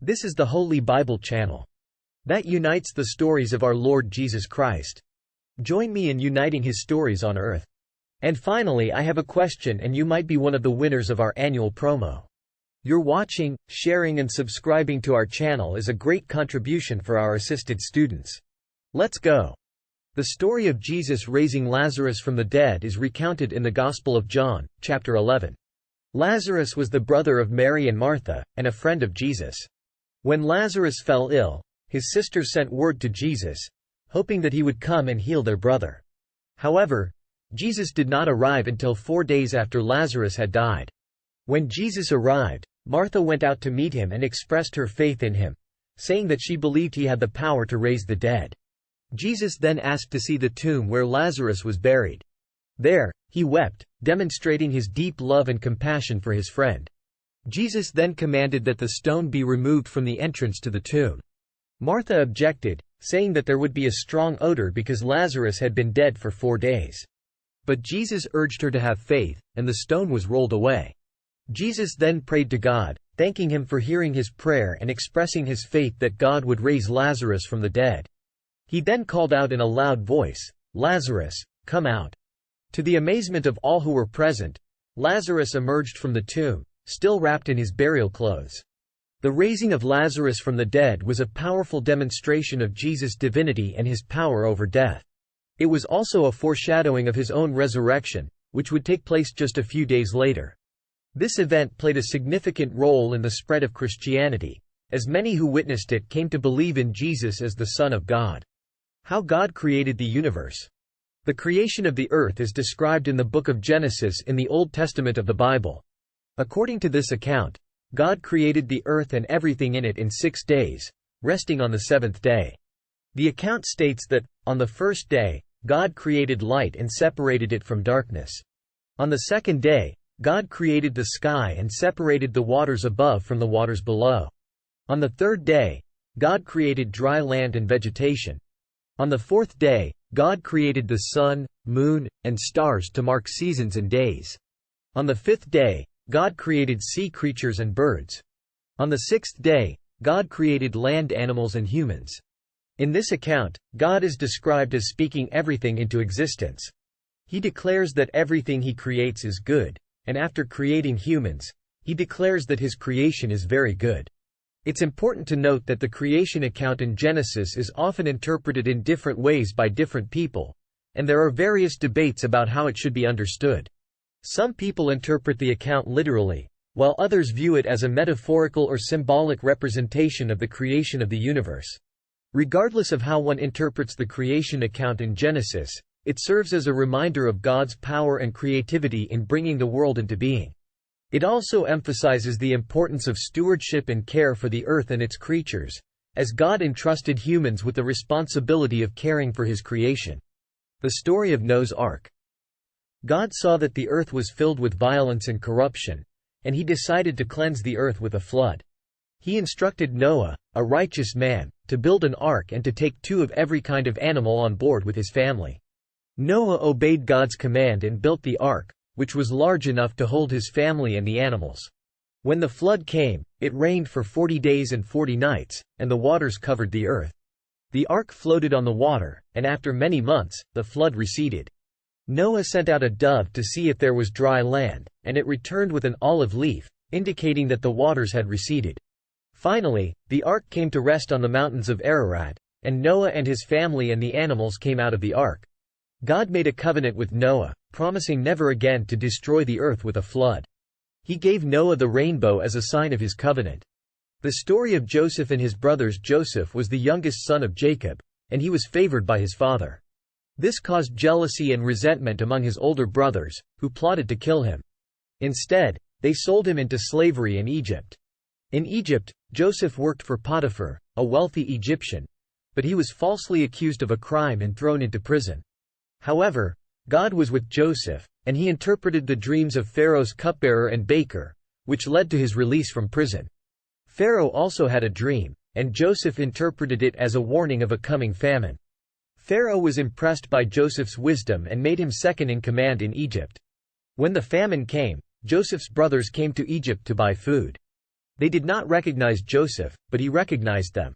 This is the Holy Bible channel that unites the stories of our Lord Jesus Christ. Join me in uniting His stories on earth. And finally, I have a question, and you might be one of the winners of our annual promo. Your watching, sharing and subscribing to our channel is a great contribution for our assisted students. Let's go. The story of Jesus raising Lazarus from the dead is recounted in the Gospel of John, chapter 11. Lazarus was the brother of Mary and Martha, and a friend of Jesus. When Lazarus fell ill, his sisters sent word to Jesus, hoping that he would come and heal their brother. However, Jesus did not arrive until 4 days after Lazarus had died. When Jesus arrived, Martha went out to meet him and expressed her faith in him, saying that she believed he had the power to raise the dead. Jesus then asked to see the tomb where Lazarus was buried. There, he wept, demonstrating his deep love and compassion for his friend. Jesus then commanded that the stone be removed from the entrance to the tomb. Martha objected, saying that there would be a strong odor because Lazarus had been dead for 4 days. But Jesus urged her to have faith, and the stone was rolled away. Jesus then prayed to God, thanking him for hearing his prayer and expressing his faith that God would raise Lazarus from the dead. He then called out in a loud voice, "Lazarus, come out." To the amazement of all who were present, Lazarus emerged from the tomb, still wrapped in his burial clothes. The raising of Lazarus from the dead was a powerful demonstration of Jesus' divinity and his power over death. It was also a foreshadowing of his own resurrection, which would take place just a few days later. This event played a significant role in the spread of Christianity, as many who witnessed it came to believe in Jesus as the Son of God. How God created the universe. The creation of the earth is described in the book of Genesis in the Old Testament of the Bible. According to this account, God created the earth and everything in it in 6 days, resting on the 7th day. The account states that, on the first day, God created light and separated it from darkness. On the second day, God created the sky and separated the waters above from the waters below. On the third day, God created dry land and vegetation. On the fourth day, God created the sun, moon, and stars to mark seasons and days. On the fifth day, God created sea creatures and birds. On the sixth day, God created land animals and humans. In this account, God is described as speaking everything into existence. He declares that everything he creates is good, and after creating humans, he declares that his creation is very good. It's important to note that the creation account in Genesis is often interpreted in different ways by different people, and there are various debates about how it should be understood. Some people interpret the account literally, while others view it as a metaphorical or symbolic representation of the creation of the universe. Regardless of how one interprets the creation account in Genesis, it serves as a reminder of God's power and creativity in bringing the world into being. It also emphasizes the importance of stewardship and care for the earth and its creatures, as God entrusted humans with the responsibility of caring for his creation. The story of Noah's Ark. God saw that the earth was filled with violence and corruption, and he decided to cleanse the earth with a flood. He instructed Noah, a righteous man, to build an ark and to take 2 of every kind of animal on board with his family. Noah obeyed God's command and built the ark, which was large enough to hold his family and the animals. When the flood came, it rained for 40 days and 40 nights, and the waters covered the earth. The ark floated on the water, and after many months, the flood receded. Noah sent out a dove to see if there was dry land, and it returned with an olive leaf, indicating that the waters had receded. Finally, the ark came to rest on the mountains of Ararat, and Noah and his family and the animals came out of the ark. God made a covenant with Noah, promising never again to destroy the earth with a flood. He gave Noah the rainbow as a sign of his covenant. The story of Joseph and his brothers. Joseph was the youngest son of Jacob, and he was favored by his father. This caused jealousy and resentment among his older brothers, who plotted to kill him. Instead, they sold him into slavery in Egypt. In Egypt, Joseph worked for Potiphar, a wealthy Egyptian, but he was falsely accused of a crime and thrown into prison. However, God was with Joseph, and he interpreted the dreams of Pharaoh's cupbearer and baker, which led to his release from prison. Pharaoh also had a dream, and Joseph interpreted it as a warning of a coming famine. Pharaoh was impressed by Joseph's wisdom and made him second in command in Egypt. When the famine came, Joseph's brothers came to Egypt to buy food. They did not recognize Joseph, but he recognized them.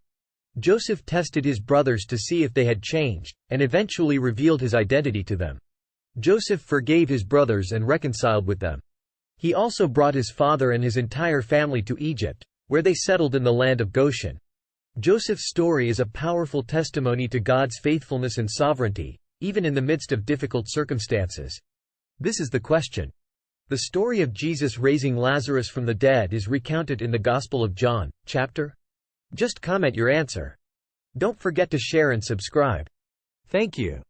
Joseph tested his brothers to see if they had changed, and eventually revealed his identity to them. Joseph forgave his brothers and reconciled with them. He also brought his father and his entire family to Egypt, where they settled in the land of Goshen. Joseph's story is a powerful testimony to God's faithfulness and sovereignty, even in the midst of difficult circumstances. This is the question. The story of Jesus raising Lazarus from the dead is recounted in the Gospel of John, chapter. Just comment your answer. Don't forget to share and subscribe. Thank you.